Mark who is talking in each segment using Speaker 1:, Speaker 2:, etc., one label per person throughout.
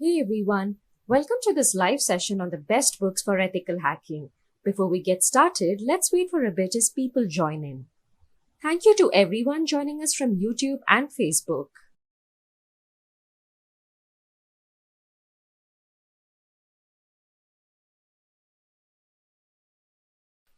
Speaker 1: Hey everyone, welcome to this live session on the best books for ethical hacking. Before we get started, let's wait for a bit as people join in. Thank you to everyone joining us from YouTube and Facebook.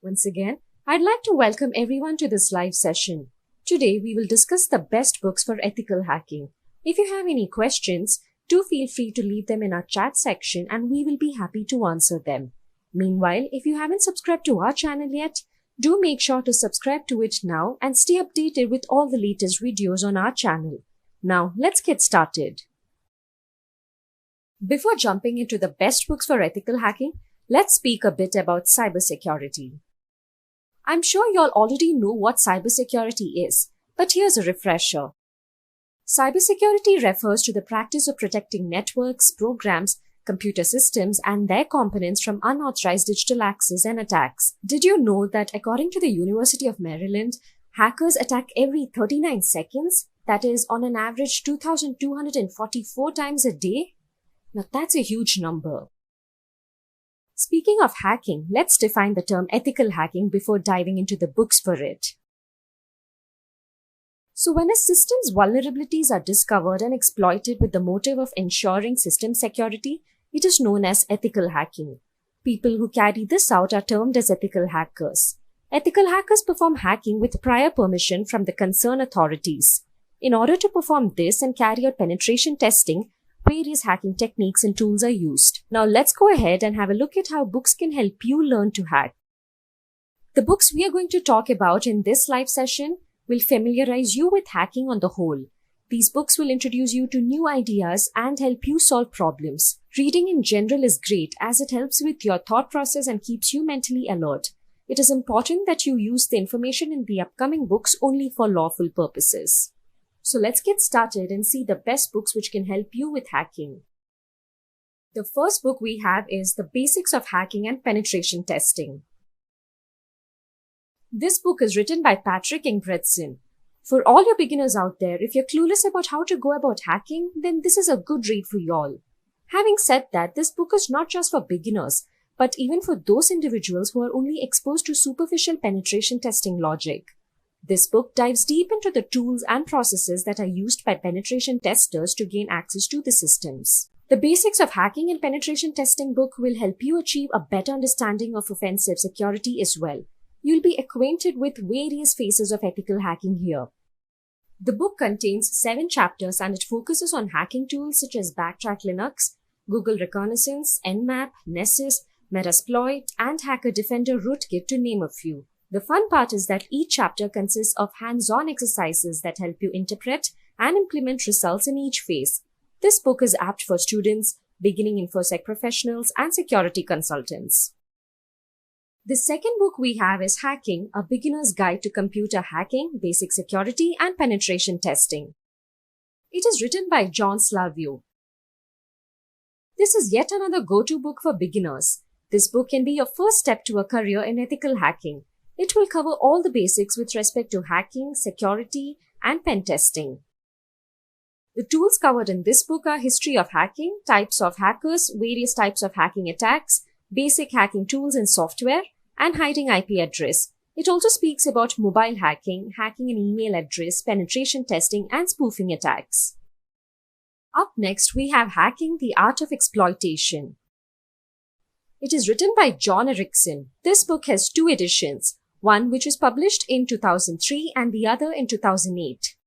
Speaker 1: Once again, I'd like to welcome everyone to this live session. Today we will discuss the best books for ethical hacking. If you have any questions, do feel free to leave them in our chat section and we will be happy to answer them. Meanwhile, if you haven't subscribed to our channel yet, do make sure to subscribe to it now and stay updated with all the latest videos on our channel. Now, let's get started. Before jumping into the best books for ethical hacking, let's speak a bit about cybersecurity. I'm sure you all already know what cybersecurity is, but here's a refresher. Cybersecurity refers to the practice of protecting networks, programs, computer systems, and their components from unauthorized digital access and attacks. Did you know that according to the University of Maryland, hackers attack every 39 seconds? That is, on an average 2,244 times a day? Now that's a huge number. Speaking of hacking, let's define the term ethical hacking before diving into the books for it. So when a system's vulnerabilities are discovered and exploited with the motive of ensuring system security, it is known as ethical hacking. People who carry this out are termed as ethical hackers. Ethical hackers perform hacking with prior permission from the concerned authorities. In order to perform this and carry out penetration testing, various hacking techniques and tools are used. Now let's go ahead and have a look at how books can help you learn to hack. The books we are going to talk about in this live session will familiarize you with hacking on the whole. These books will introduce you to new ideas and help you solve problems. Reading in general is great as it helps with your thought process and keeps you mentally alert. It is important that you use the information in the upcoming books only for lawful purposes. So let's get started and see the best books which can help you with hacking. The first book we have is The Basics of Hacking and Penetration Testing. This book is written by Patrick Ingebretson. For all your beginners out there, if you're clueless about how to go about hacking, then this is a good read for y'all. Having said that, this book is not just for beginners, but even for those individuals who are only exposed to superficial penetration testing logic. This book dives deep into the tools and processes that are used by penetration testers to gain access to the systems. The Basics of Hacking and Penetration Testing book will help you achieve a better understanding of offensive security as well. You'll be acquainted with various phases of ethical hacking here. The book contains 7 chapters and it focuses on hacking tools such as Backtrack Linux, Google Reconnaissance, Nmap, Nessus, Metasploit, and Hacker Defender Rootkit to name a few. The fun part is that each chapter consists of hands-on exercises that help you interpret and implement results in each phase. This book is apt for students, beginning InfoSec professionals, and security consultants. The second book we have is Hacking, A Beginner's Guide to Computer Hacking, Basic Security, and Penetration Testing. It is written by John Slavio. This is yet another go-to book for beginners. This book can be your first step to a career in ethical hacking. It will cover all the basics with respect to hacking, security, and pen testing. The tools covered in this book are history of hacking, types of hackers, various types of hacking attacks, basic hacking tools and software, and hiding IP address. It also speaks about mobile hacking, hacking an email address, penetration testing, and spoofing attacks. Up next, we have Hacking, the Art of Exploitation. It is written by John Erickson. This book has 2 editions, one which was published in 2003 and the other in 2008.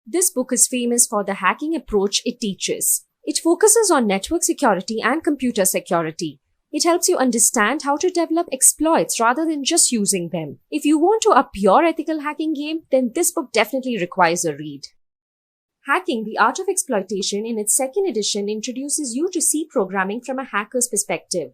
Speaker 1: This book is famous for the hacking approach it teaches. It focuses on network security and computer security. It helps you understand how to develop exploits rather than just using them. If you want to up your ethical hacking game, then this book definitely requires a read. Hacking, the Art of Exploitation in its 2nd edition introduces you to C programming from a hacker's perspective.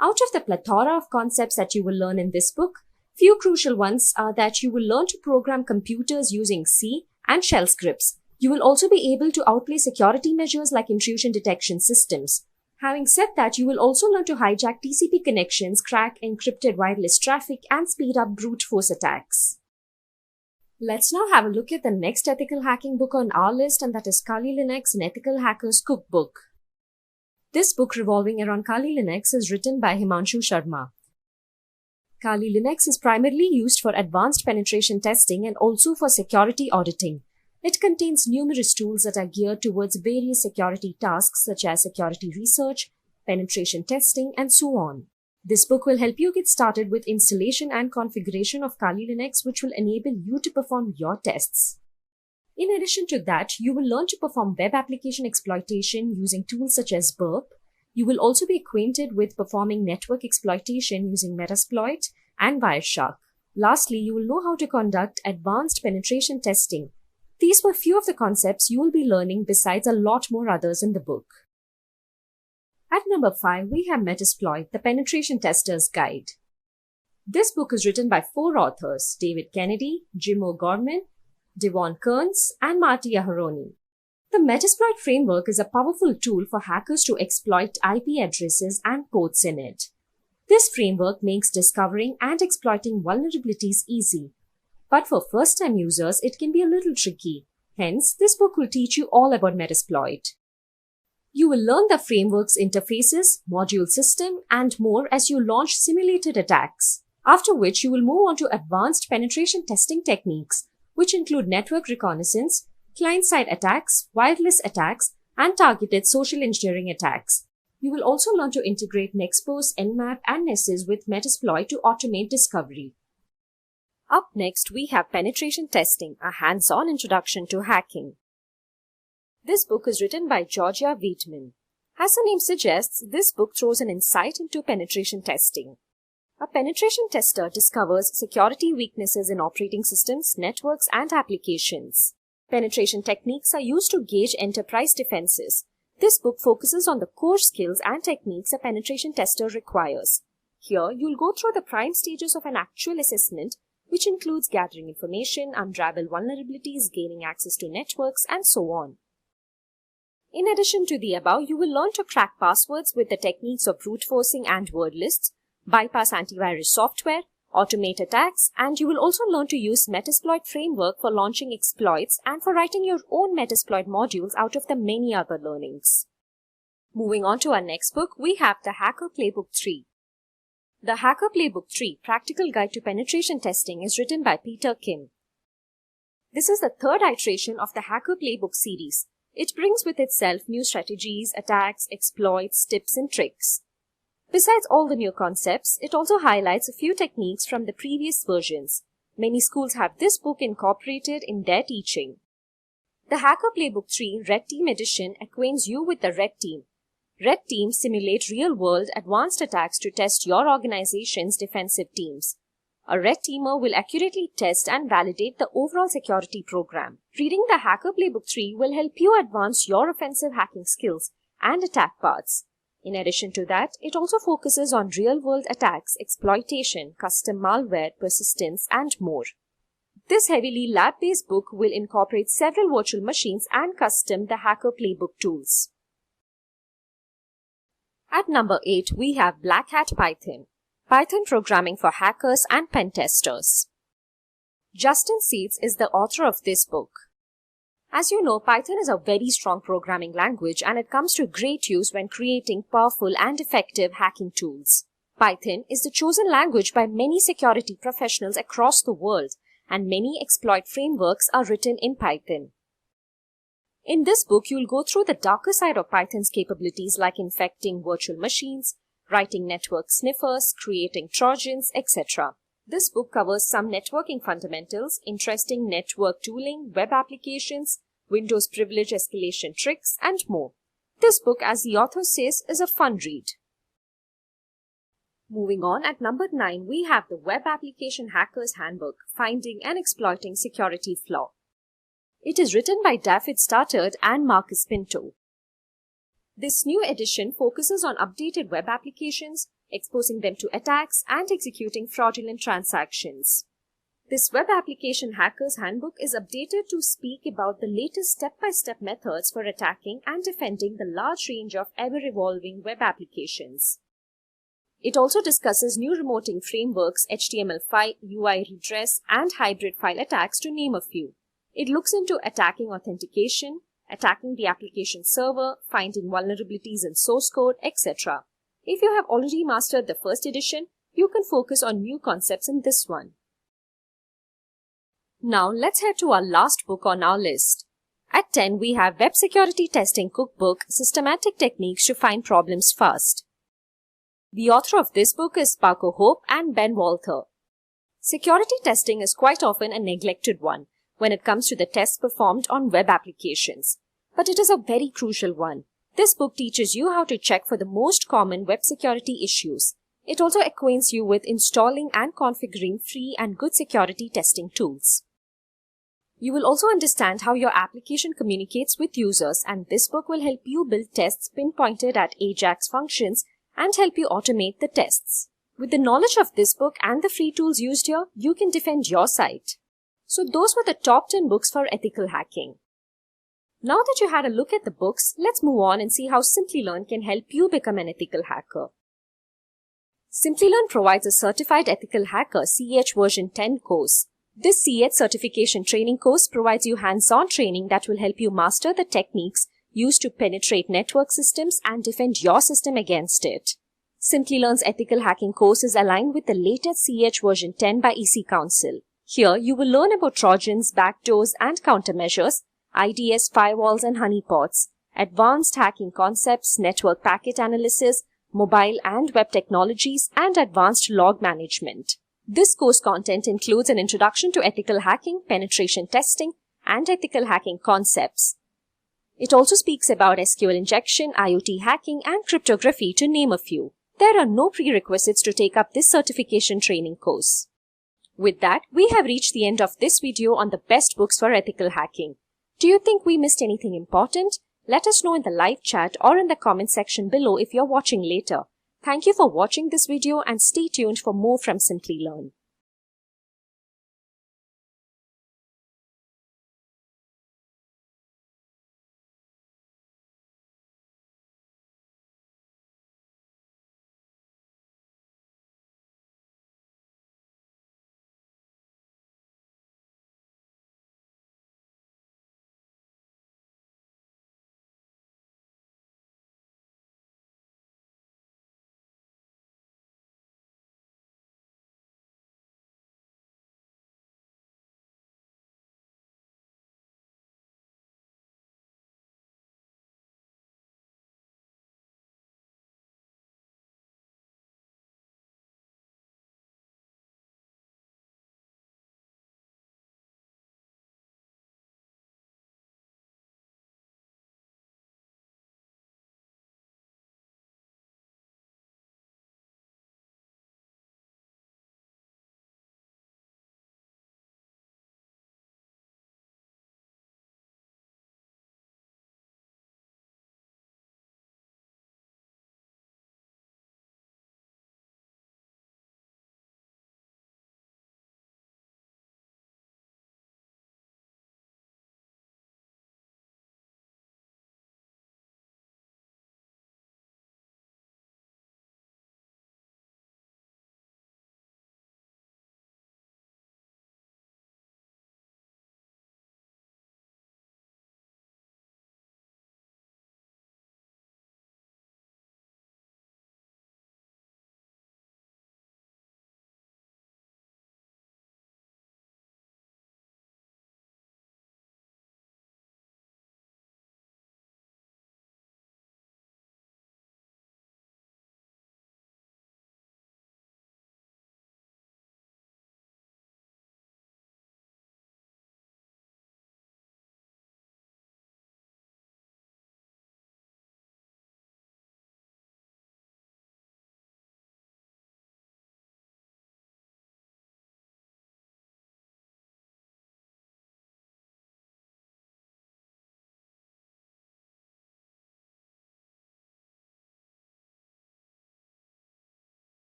Speaker 1: Out of the plethora of concepts that you will learn in this book, few crucial ones are that you will learn to program computers using C and shell scripts. You will also be able to outplay security measures like intrusion detection systems. Having said that, you will also learn to hijack TCP connections, crack encrypted wireless traffic, and speed up brute force attacks. Let's now have a look at the next ethical hacking book on our list, and that is Kali Linux, an Ethical Hacker's Cookbook. This book revolving around Kali Linux is written by Himanshu Sharma. Kali Linux is primarily used for advanced penetration testing and also for security auditing. It contains numerous tools that are geared towards various security tasks such as security research, penetration testing, and so on. This book will help you get started with installation and configuration of Kali Linux, which will enable you to perform your tests. In addition to that, you will learn to perform web application exploitation using tools such as Burp. You will also be acquainted with performing network exploitation using Metasploit and Wireshark. Lastly, you will know how to conduct advanced penetration testing. These were few of the concepts you will be learning besides a lot more others in the book. At number 5, we have Metasploit, the Penetration Tester's Guide. This book is written by 4 authors, David Kennedy, Jim O'Gorman, Devon Kearns, and Marty Aharoni. The Metasploit framework is a powerful tool for hackers to exploit IP addresses and ports in it. This framework makes discovering and exploiting vulnerabilities easy. But for first-time users, it can be a little tricky. Hence, this book will teach you all about Metasploit. You will learn the framework's interfaces, module system, and more as you launch simulated attacks, after which you will move on to advanced penetration testing techniques, which include network reconnaissance, client-side attacks, wireless attacks, and targeted social engineering attacks. You will also learn to integrate Nexpose, Nmap, and Nessus with Metasploit to automate discovery. Up next, we have Penetration Testing, a hands-on introduction to hacking. This book is written by Georgia Wheatman. As the name suggests, this book throws an insight into penetration testing. A penetration tester discovers security weaknesses in operating systems, networks, and applications. Penetration techniques are used to gauge enterprise defenses. This book focuses on the core skills and techniques a penetration tester requires. Here, you'll go through the prime stages of an actual assessment, which includes gathering information, unravel vulnerabilities, gaining access to networks, and so on. In addition to the above, you will learn to crack passwords with the techniques of brute forcing and word lists, bypass antivirus software, automate attacks, and you will also learn to use Metasploit framework for launching exploits and for writing your own Metasploit modules out of the many other learnings. Moving on to our next book, we have The Hacker Playbook 3. The Hacker Playbook 3, Practical Guide to Penetration Testing, is written by Peter Kim. This is the third iteration of the Hacker Playbook series. It brings with itself new strategies, attacks, exploits, tips, and tricks. Besides all the new concepts, it also highlights a few techniques from the previous versions. Many schools have this book incorporated in their teaching. The Hacker Playbook 3 Red Team Edition acquaints you with the Red Team. Red Teams simulate real-world advanced attacks to test your organization's defensive teams. A Red Teamer will accurately test and validate the overall security program. Reading the Hacker Playbook 3 will help you advance your offensive hacking skills and attack paths. In addition to that, it also focuses on real-world attacks, exploitation, custom malware, persistence, and more. This heavily lab-based book will incorporate several virtual machines and custom the Hacker Playbook tools. At number 8, we have Black Hat Python, Python programming for hackers and pen testers. Justin Seeds is the author of this book. As you know, Python is a very strong programming language and it comes to great use when creating powerful and effective hacking tools. Python is the chosen language by many security professionals across the world, and many exploit frameworks are written in Python. In this book, you'll go through the darker side of Python's capabilities like infecting virtual machines, writing network sniffers, creating trojans, etc. This book covers some networking fundamentals, interesting network tooling, web applications, Windows privilege escalation tricks, and more. This book, as the author says, is a fun read. Moving on, at number 9, we have the Web Application Hacker's Handbook, Finding and Exploiting Security Flaw. It is written by David Stoddard and Marcus Pinto. This new edition focuses on updated web applications, exposing them to attacks, and executing fraudulent transactions. This Web Application Hacker's Handbook is updated to speak about the latest step-by-step methods for attacking and defending the large range of ever-evolving web applications. It also discusses new remoting frameworks, HTML5, UI redress, and hybrid file attacks, to name a few. It looks into attacking authentication, attacking the application server, finding vulnerabilities in source code, etc. If you have already mastered the first edition, you can focus on new concepts in this one. Now let's head to our last book on our list. At 10, we have Web Security Testing Cookbook, Systematic Techniques to Find Problems Fast. The author of this book is Paco Hope and Ben Walther. Security testing is quite often a neglected one when it comes to the tests performed on web applications. But it is a very crucial one. This book teaches you how to check for the most common web security issues. It also acquaints you with installing and configuring free and good security testing tools. You will also understand how your application communicates with users, and this book will help you build tests pinpointed at AJAX functions and help you automate the tests. With the knowledge of this book and the free tools used here, you can defend your site. So those were the top 10 books for ethical hacking. Now that you had a look at the books, let's move on and see how Simplilearn can help you become an ethical hacker. Simplilearn provides a Certified Ethical Hacker CEH version 10 course. This CEH certification training course provides you hands-on training that will help you master the techniques used to penetrate network systems and defend your system against it. Simplilearn's ethical hacking course is aligned with the latest CEH version 10 by EC Council. Here, you will learn about Trojans, backdoors and countermeasures, IDS, firewalls and honeypots, advanced hacking concepts, network packet analysis, mobile and web technologies, and advanced log management. This course content includes an introduction to ethical hacking, penetration testing, and ethical hacking concepts. It also speaks about SQL injection, IoT hacking, and cryptography, to name a few. There are no prerequisites to take up this certification training course. With that, we have reached the end of this video on the best books for ethical hacking. Do you think we missed anything important? Let us know in the live chat or in the comment section below if you're watching later. Thank you for watching this video and stay tuned for more from Simplilearn.